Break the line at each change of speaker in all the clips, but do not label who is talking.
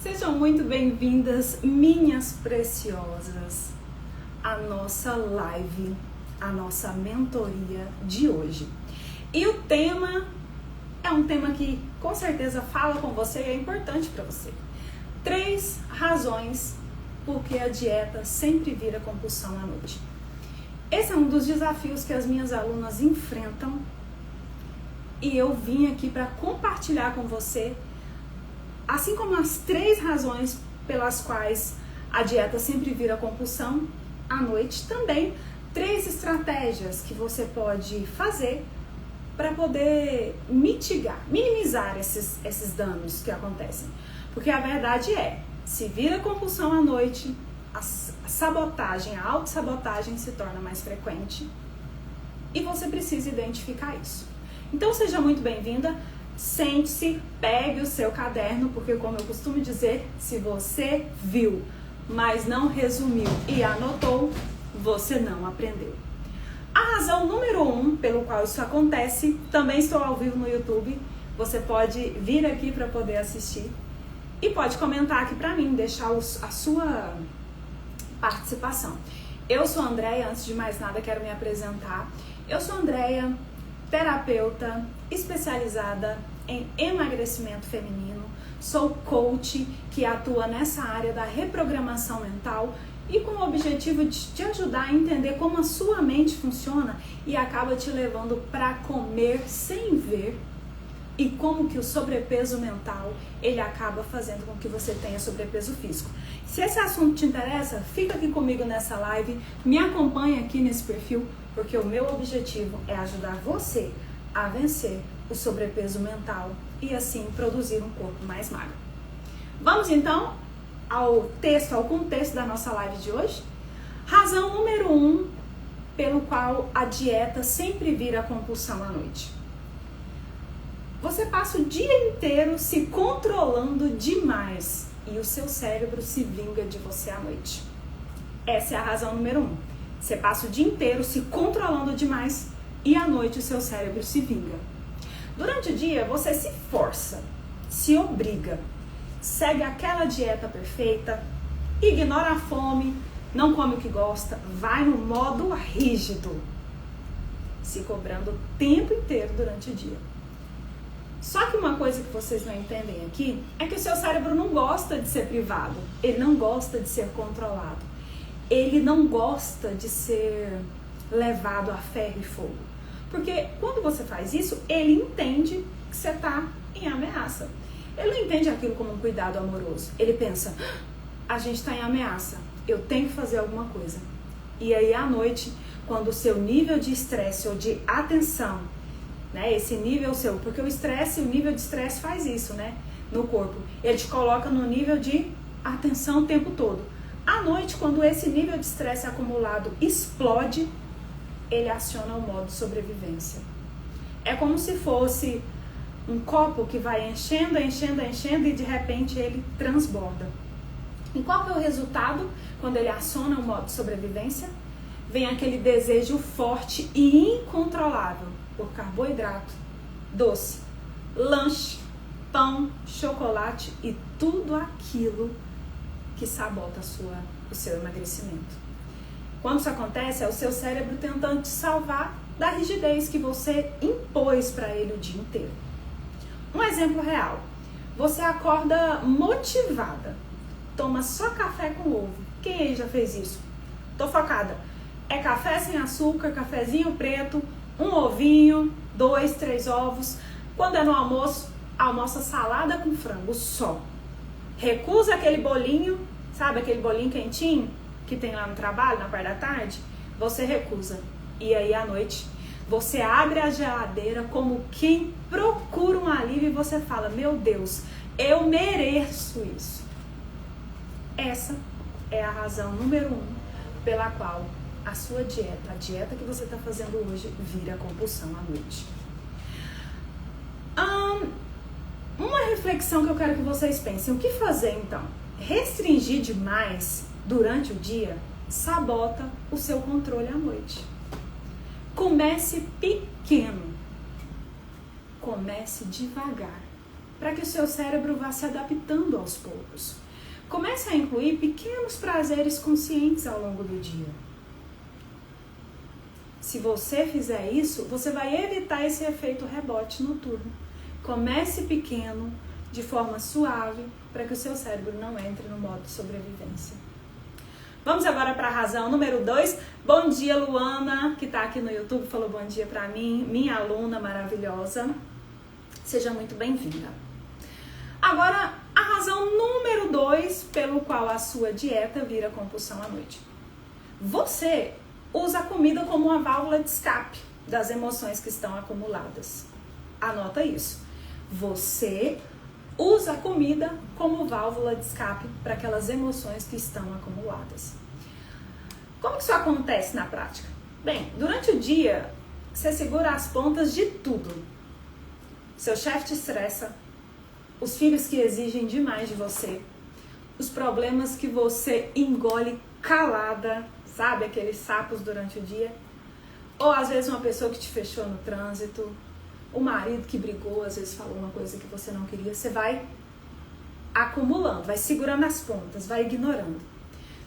Sejam muito bem-vindas, minhas preciosas, à nossa live, à nossa mentoria de hoje. E o tema é um tema que com certeza fala com você e é importante para você. 3 razões por que a dieta sempre vira compulsão à noite. Esse é um dos desafios que as minhas alunas enfrentam e eu vim aqui para compartilhar com você, assim como as 3 razões pelas quais a dieta sempre vira compulsão à noite, também 3 estratégias que você pode fazer para poder minimizar esses danos que acontecem. Porque a verdade é, se vira compulsão à noite, a sabotagem, a autossabotagem se torna mais frequente e você precisa identificar isso. Então seja muito bem-vinda, sente-se, pegue o seu caderno, porque como eu costumo dizer, se você viu, mas não resumiu e anotou, você não aprendeu. A razão número 1 pelo qual isso acontece, também estou ao vivo no YouTube, você pode vir aqui para poder assistir e pode comentar aqui para mim, deixar a sua participação. Eu sou a Andréia, antes de mais nada quero me apresentar. Eu sou a Andréia, terapeuta especializada em emagrecimento feminino, sou coach que atua nessa área da reprogramação mental e com o objetivo de te ajudar a entender como a sua mente funciona e acaba te levando para comer sem ver e como que o sobrepeso mental ele acaba fazendo com que você tenha sobrepeso físico. Se esse assunto te interessa, fica aqui comigo nessa live, me acompanha aqui nesse perfil, porque o meu objetivo é ajudar você a vencer o sobrepeso mental e assim produzir um corpo mais magro. Vamos então ao contexto da nossa live de hoje? Razão número 1 pelo qual a dieta sempre vira compulsão à noite. Você passa o dia inteiro se controlando demais e o seu cérebro se vinga de você à noite. Essa é a razão número 1. Você passa o dia inteiro se controlando demais e à noite o seu cérebro se vinga. Durante o dia você se força, se obriga, segue aquela dieta perfeita, ignora a fome, não come o que gosta, vai no modo rígido, se cobrando o tempo inteiro durante o dia. Só que uma coisa que vocês não entendem aqui é que o seu cérebro não gosta de ser privado, ele não gosta de ser controlado, ele não gosta de ser levado a ferro e fogo. Porque quando você faz isso, ele entende que você está em ameaça. Ele não entende aquilo como um cuidado amoroso. Ele pensa, a gente está em ameaça, eu tenho que fazer alguma coisa. E aí à noite, quando o seu nível de estresse ou de atenção, né, esse nível seu, porque o nível de estresse faz isso, né, no corpo. Ele te coloca no nível de atenção o tempo todo. À noite, quando esse nível de estresse acumulado explode, ele aciona o modo sobrevivência. É como se fosse um copo que vai enchendo e de repente ele transborda. E qual que é o resultado quando ele aciona o modo sobrevivência? Vem aquele desejo forte e incontrolável por carboidrato, doce, lanche, pão, chocolate e tudo aquilo que sabota o seu emagrecimento. Quando isso acontece, é o seu cérebro tentando te salvar da rigidez que você impôs para ele o dia inteiro. Um exemplo real. Você acorda motivada, toma só café com ovo. Quem aí já fez isso? Tô focada. É café sem açúcar, cafezinho preto, um ovinho, 2, 3 ovos. Quando é no almoço, almoça salada com frango só. Recusa aquele bolinho, sabe aquele bolinho quentinho que tem lá no trabalho, na parte da tarde? Você recusa. E aí à noite, você abre a geladeira como quem procura um alívio e você fala, meu Deus, eu mereço isso. Essa é a razão número 1 pela qual a sua dieta, a dieta que você está fazendo hoje, vira compulsão à noite. Uma reflexão que eu quero que vocês pensem. O que fazer então? Restringir demais durante o dia sabota o seu controle à noite. Comece pequeno. Comece devagar. para que o seu cérebro vá se adaptando aos poucos. Comece a incluir pequenos prazeres conscientes ao longo do dia. Se você fizer isso, você vai evitar esse efeito rebote noturno. Comece pequeno, de forma suave, para que o seu cérebro não entre no modo de sobrevivência. Vamos agora para a razão número 2. Bom dia, Luana, que está aqui no YouTube, falou bom dia para mim, minha aluna maravilhosa. Seja muito bem-vinda. Agora, a razão número 2 pelo qual a sua dieta vira compulsão à noite. Você usa a comida como uma válvula de escape das emoções que estão acumuladas. Anota isso. Você usa a comida como válvula de escape para aquelas emoções que estão acumuladas. Como que isso acontece na prática? Bem, durante o dia, você segura as pontas de tudo. Seu chefe te estressa, os filhos que exigem demais de você, os problemas que você engole calada, sabe, aqueles sapos durante o dia, ou às vezes uma pessoa que te fechou no trânsito, o marido que brigou, às vezes falou uma coisa que você não queria, você vai acumulando, vai segurando as pontas, vai ignorando.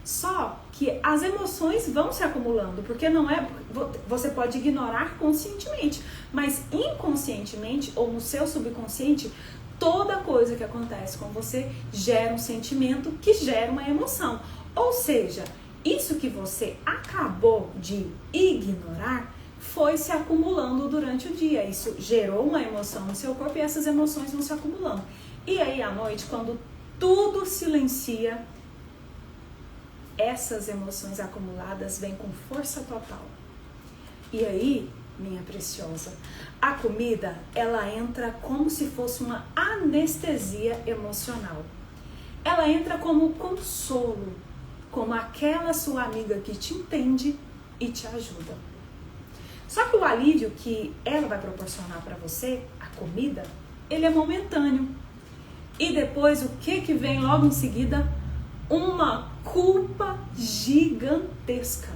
Só que as emoções vão se acumulando, porque não é, você pode ignorar conscientemente, mas inconscientemente ou no seu subconsciente, toda coisa que acontece com você gera um sentimento que gera uma emoção. Ou seja, isso que você acabou de ignorar foi se acumulando durante o dia. Isso gerou uma emoção no seu corpo e essas emoções vão se acumulando. E aí à noite, quando tudo silencia, essas emoções acumuladas vêm com força total. E aí, minha preciosa, a comida, ela entra como se fosse uma anestesia emocional. Ela entra como consolo, como aquela sua amiga que te entende e te ajuda. Só que o alívio que ela vai proporcionar para você, a comida, ele é momentâneo. E depois, o que vem logo em seguida? Uma culpa gigantesca.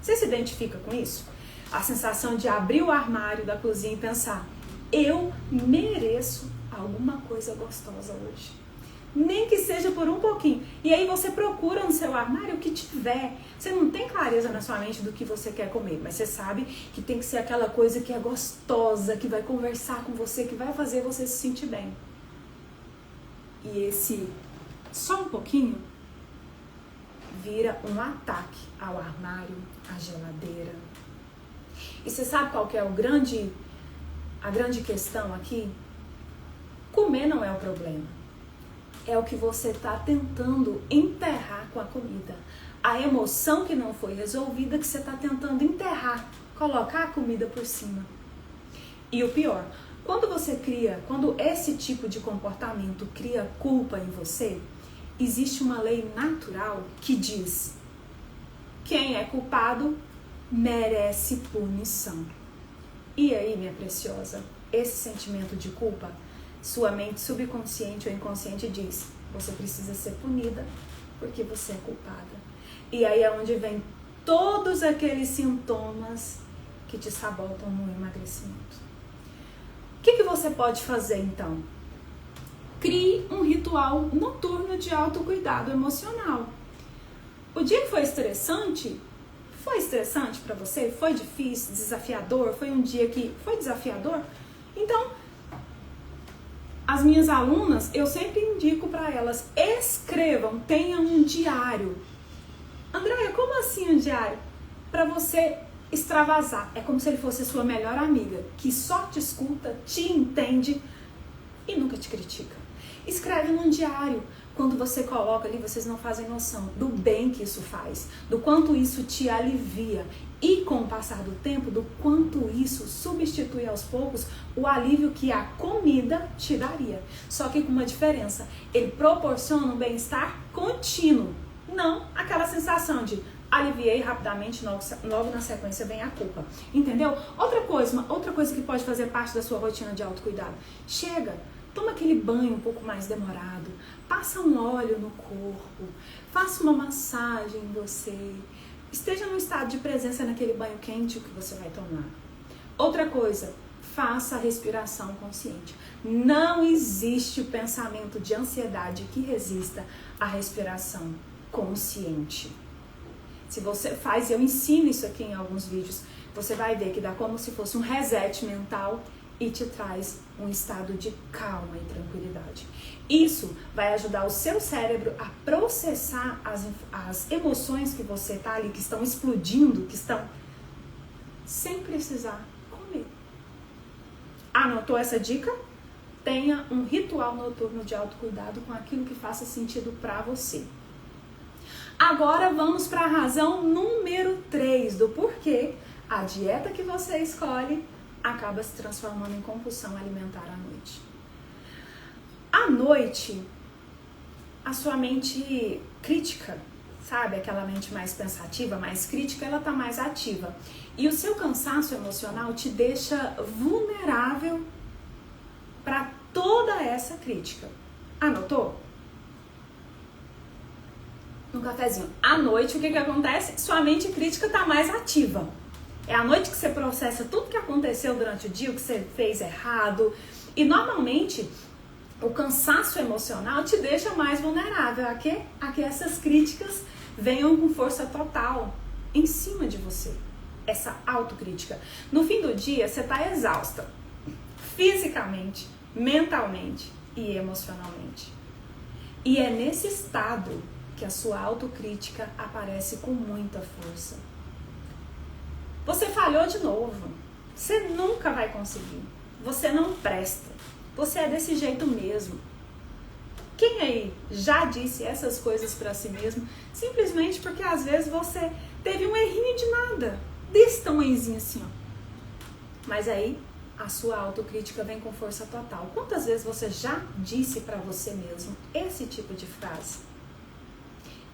Você se identifica com isso? A sensação de abrir o armário da cozinha e pensar, eu mereço alguma coisa gostosa hoje. Nem que seja por um pouquinho. E aí você procura no seu armário o que tiver. Você não tem clareza na sua mente do que você quer comer, mas você sabe que tem que ser aquela coisa que é gostosa, que vai conversar com você, que vai fazer você se sentir bem. E esse só um pouquinho vira um ataque ao armário, à geladeira. E você sabe qual que é a grande questão aqui? Comer não é o problema. É o que você está tentando enterrar com a comida. A emoção que não foi resolvida que você está tentando enterrar, colocar a comida por cima. E o pior, quando esse tipo de comportamento cria culpa em você, existe uma lei natural que diz: quem é culpado merece punição. E aí, minha preciosa, esse sentimento de culpa, sua mente subconsciente ou inconsciente diz: você precisa ser punida porque você é culpada. E aí é onde vem todos aqueles sintomas que te sabotam no emagrecimento. O que você pode fazer então? Crie um ritual noturno de autocuidado emocional. O dia que foi estressante para você? Foi difícil, desafiador? Foi um dia que foi desafiador? Então, as minhas alunas, eu sempre indico para elas, escrevam, tenham um diário. Andréia, como assim um diário? Para você extravasar. É como se ele fosse a sua melhor amiga, que só te escuta, te entende e nunca te critica. Escreve num diário. Quando você coloca ali, vocês não fazem noção do bem que isso faz, do quanto isso te alivia e com o passar do tempo, do quanto isso substitui aos poucos o alívio que a comida te daria. Só que com uma diferença, ele proporciona um bem-estar contínuo, não aquela sensação de aliviei rapidamente, logo na sequência vem a culpa. Entendeu? Outra coisa que pode fazer parte da sua rotina de autocuidado. Chega, toma aquele banho um pouco mais demorado, passa um óleo no corpo, faça uma massagem em você, esteja no estado de presença naquele banho quente que você vai tomar. Outra coisa, faça a respiração consciente. Não existe o pensamento de ansiedade que resista à respiração consciente. Se você faz, eu ensino isso aqui em alguns vídeos, você vai ver que dá como se fosse um reset mental e te traz um estado de calma e tranquilidade. Isso vai ajudar o seu cérebro a processar as emoções que você está ali, que estão explodindo, que estão sem precisar comer. Anotou essa dica? Tenha um ritual noturno de autocuidado com aquilo que faça sentido para você. Agora vamos para a razão número 3 do porquê a dieta que você escolhe acaba se transformando em compulsão alimentar à noite. À noite, a sua mente crítica, sabe? Aquela mente mais pensativa, mais crítica, ela tá mais ativa. E o seu cansaço emocional te deixa vulnerável para toda essa crítica. Anotou? No cafezinho. À noite, o que acontece? Sua mente crítica tá mais ativa. É à noite que você processa tudo que aconteceu durante o dia, o que você fez errado. E normalmente, o cansaço emocional te deixa mais vulnerável a que essas críticas venham com força total em cima de você. Essa autocrítica. No fim do dia, você está exausta. Fisicamente, mentalmente e emocionalmente. E é nesse estado que a sua autocrítica aparece com muita força. Você falhou de novo. Você nunca vai conseguir. Você não presta. Você é desse jeito mesmo. Quem aí já disse essas coisas pra si mesmo simplesmente porque às vezes você teve um errinho de nada, desse tamanhozinho assim, ó. Mas aí a sua autocrítica vem com força total. Quantas vezes você já disse pra você mesmo esse tipo de frase?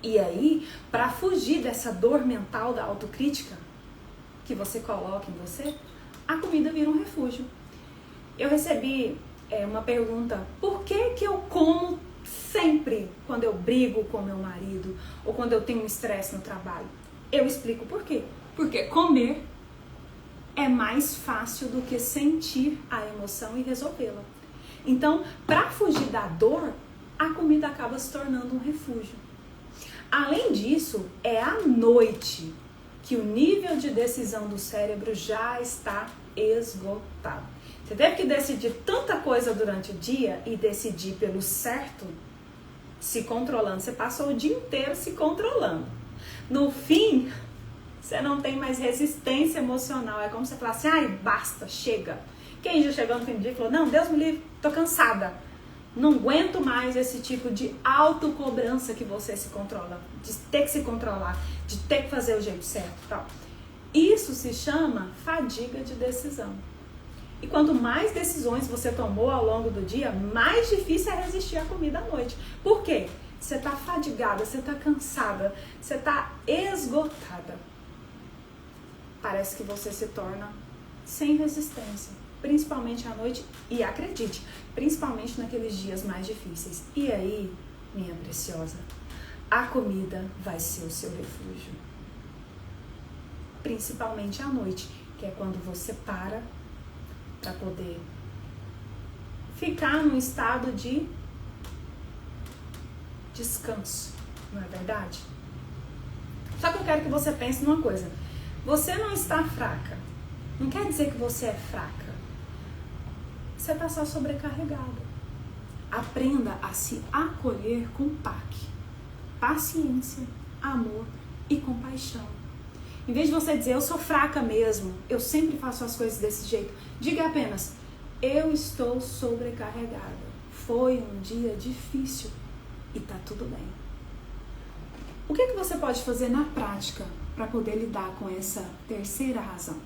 E aí, pra fugir dessa dor mental da autocrítica que você coloca em você, a comida vira um refúgio. Eu recebi uma pergunta: por que eu como sempre quando eu brigo com meu marido ou quando eu tenho um estresse no trabalho? Eu explico por quê. Porque comer é mais fácil do que sentir a emoção e resolvê-la. Então, para fugir da dor, a comida acaba se tornando um refúgio. Além disso, é à noite que o nível de decisão do cérebro já está esgotado. Você teve que decidir tanta coisa durante o dia e decidir pelo certo, se controlando. Você passou o dia inteiro se controlando. No fim, você não tem mais resistência emocional. É como se você falasse: ai, basta, chega. Quem já chegou no fim do dia e falou: não, Deus me livre, tô cansada. Não aguento mais esse tipo de autocobrança que você se controla, de ter que se controlar, de ter que fazer o jeito certo e tal. Isso se chama fadiga de decisão. E quanto mais decisões você tomou ao longo do dia, mais difícil é resistir à comida à noite. Por quê? Você está fadigada, você está cansada, você está esgotada. Parece que você se torna sem resistência, principalmente à noite, e acredite, principalmente naqueles dias mais difíceis. E aí, minha preciosa, a comida vai ser o seu refúgio. Principalmente à noite, que é quando você para poder ficar num estado de descanso, não é verdade? Só que eu quero que você pense numa coisa: você não está fraca, não quer dizer que você é fraca, você está só sobrecarregada. Aprenda a se acolher com paciência, amor e compaixão. Em vez de você dizer: eu sou fraca mesmo, eu sempre faço as coisas desse jeito, diga apenas: eu estou sobrecarregada, foi um dia difícil e tá tudo bem. O que você pode fazer na prática para poder lidar com essa terceira razão?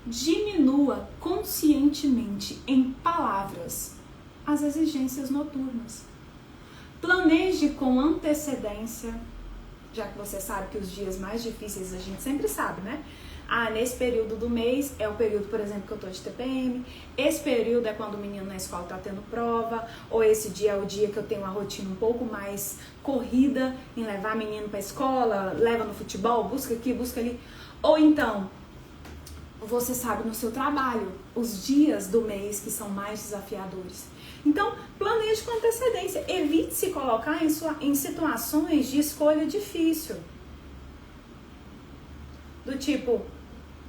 Diminua conscientemente em palavras as exigências noturnas. Planeje com antecedência, já que você sabe que os dias mais difíceis a gente sempre sabe, né? Nesse período do mês é o período, por exemplo, que eu tô de TPM, esse período é quando o menino na escola tá tendo prova, ou esse dia é o dia que eu tenho uma rotina um pouco mais corrida em levar menino pra escola, leva no futebol, busca aqui, busca ali. Ou então, você sabe no seu trabalho os dias do mês que são mais desafiadores. Então, planeje com antecedência. Evite se colocar em situações de escolha difícil. Do tipo,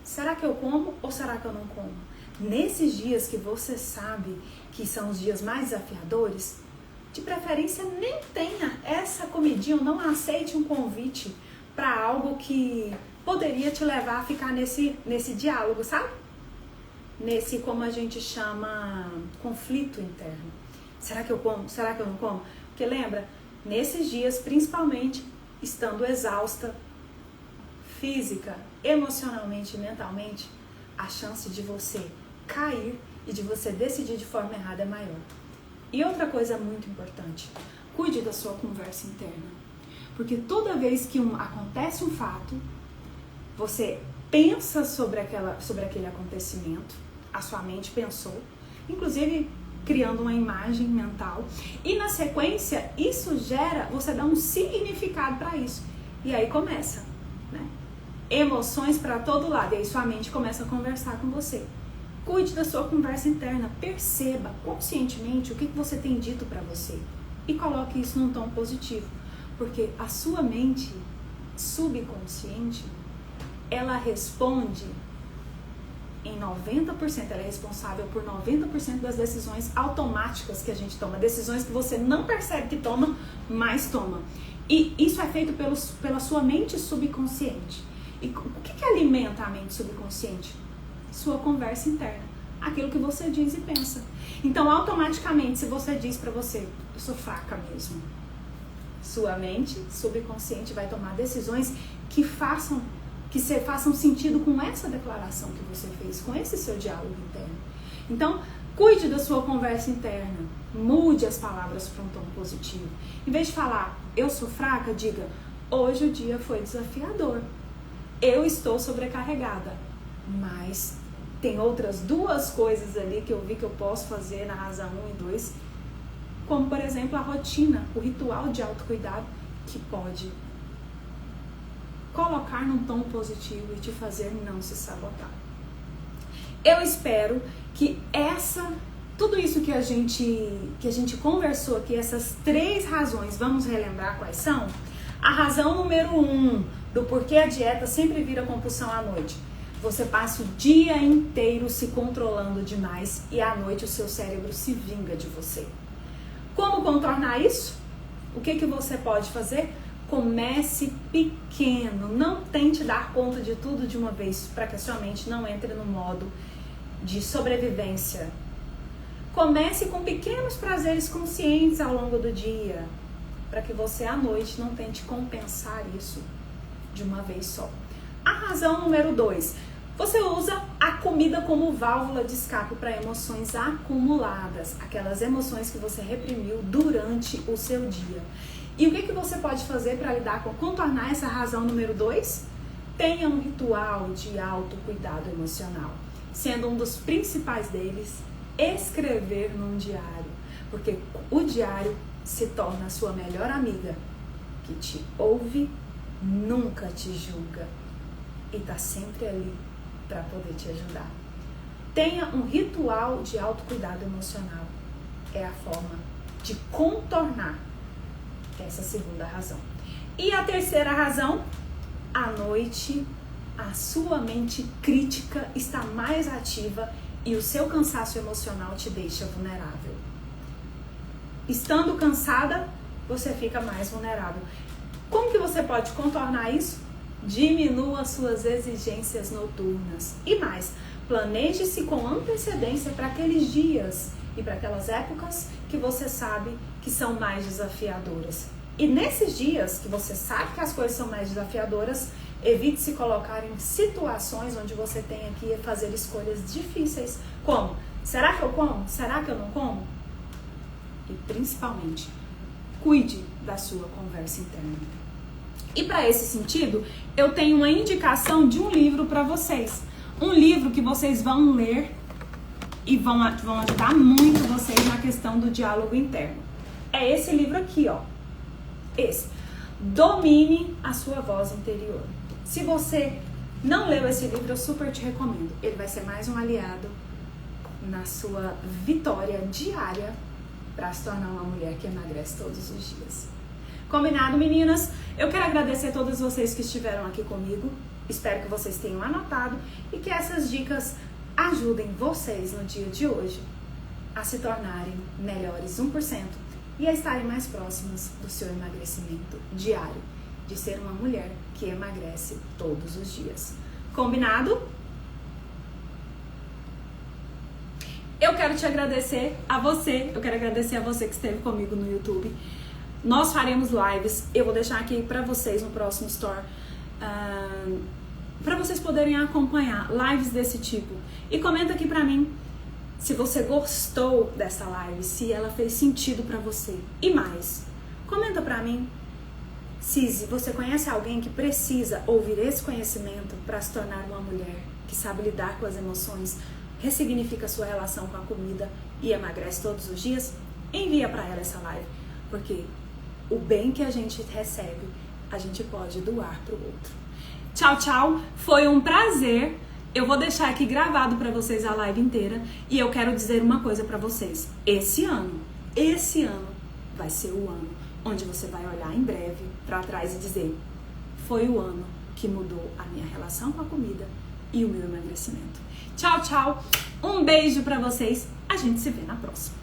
será que eu como ou será que eu não como? Nesses dias que você sabe que são os dias mais desafiadores, de preferência nem tenha essa comidinha, ou não aceite um convite para algo que poderia te levar a ficar nesse diálogo, sabe? Nesse, como a gente chama, conflito interno. Será que eu como? Será que eu não como? Porque lembra, nesses dias, principalmente, estando exausta, física, emocionalmente e mentalmente, a chance de você cair e de você decidir de forma errada é maior. E outra coisa muito importante, cuide da sua conversa interna. Porque toda vez que acontece um fato, você pensa sobre aquele acontecimento, a sua mente pensou, inclusive criando uma imagem mental, e na sequência isso você dá um significado para isso. E aí começa, né? Emoções para todo lado, e aí sua mente começa a conversar com você. Cuide da sua conversa interna, perceba conscientemente o que você tem dito para você e coloque isso num tom positivo, porque a sua mente subconsciente, ela responde em 90%, ela é responsável por 90% das decisões automáticas que a gente toma, decisões que você não percebe que toma, mas toma. E isso é feito pela sua mente subconsciente. E o que alimenta a mente subconsciente? Sua conversa interna, aquilo que você diz e pensa. Então, automaticamente, se você diz pra você, eu sou fraca mesmo, sua mente subconsciente vai tomar decisões que façam sentido com essa declaração que você fez, com esse seu diálogo interno. Então, cuide da sua conversa interna, mude as palavras para um tom positivo. Em vez de falar, eu sou fraca, diga, hoje o dia foi desafiador, eu estou sobrecarregada, mas tem outras duas coisas ali que eu vi que eu posso fazer na razão 1 e 2, como, por exemplo, a rotina, o ritual de autocuidado, que pode colocar num tom positivo e te fazer não se sabotar. Eu espero que tudo isso que a gente conversou aqui, essas 3 razões, vamos relembrar quais são? A razão número 1 do porquê a dieta sempre vira compulsão à noite. Você passa o dia inteiro se controlando demais e à noite o seu cérebro se vinga de você. Como contornar isso? O que você pode fazer? Comece pequeno, não tente dar conta de tudo de uma vez para que a sua mente não entre no modo de sobrevivência. Comece com pequenos prazeres conscientes ao longo do dia, para que você à noite não tente compensar isso de uma vez só. A razão número 2, você usa a comida como válvula de escape para emoções acumuladas, aquelas emoções que você reprimiu durante o seu dia. E o que você pode fazer para lidar com contornar essa razão número 2? Tenha um ritual de autocuidado emocional, sendo um dos principais deles escrever num diário, porque o diário se torna a sua melhor amiga, que te ouve, nunca te julga e está sempre ali para poder te ajudar. Tenha um ritual de autocuidado emocional. É a forma de contornar essa segunda razão. E a terceira razão, à noite a sua mente crítica está mais ativa e o seu cansaço emocional te deixa vulnerável. Estando cansada, você fica mais vulnerável. Como que você pode contornar isso? Diminua suas exigências noturnas. E mais, planeje-se com antecedência para aqueles dias e para aquelas épocas que você sabe que são mais desafiadoras. E nesses dias que você sabe que as coisas são mais desafiadoras, evite se colocar em situações onde você tenha que fazer escolhas difíceis, como, será que eu como? Será que eu não como? E principalmente, cuide da sua conversa interna. E para esse sentido, eu tenho uma indicação de um livro para vocês. Um livro que vocês vão ler e vão ajudar muito vocês na questão do diálogo interno. É esse livro aqui, ó. Esse. Domine a sua voz interior. Se você não leu esse livro, eu super te recomendo. Ele vai ser mais um aliado na sua vitória diária para se tornar uma mulher que emagrece todos os dias. Combinado, meninas? Eu quero agradecer a todas vocês que estiveram aqui comigo. Espero que vocês tenham anotado e que essas dicas ajudem vocês no dia de hoje a se tornarem melhores 1% e a estarem mais próximas do seu emagrecimento diário, de ser uma mulher que emagrece todos os dias. Combinado? Eu quero te agradecer a você, eu quero agradecer a você que esteve comigo no YouTube. Nós faremos lives, eu vou deixar aqui pra vocês no próximo store, pra vocês poderem acompanhar lives desse tipo. E comenta aqui pra mim se você gostou dessa live, se ela fez sentido pra você. E mais, comenta pra mim se você conhece alguém que precisa ouvir esse conhecimento para se tornar uma mulher que sabe lidar com as emoções, ressignifica sua relação com a comida e emagrece todos os dias. Envia para ela essa live, porque o bem que a gente recebe, a gente pode doar para o outro. Tchau, tchau. Foi um prazer. Eu vou deixar aqui gravado para vocês a live inteira e eu quero dizer uma coisa para vocês. Esse ano vai ser o ano onde você vai olhar em breve para trás e dizer: foi o ano que mudou a minha relação com a comida e o meu emagrecimento. Tchau, tchau. Um beijo para vocês. A gente se vê na próxima.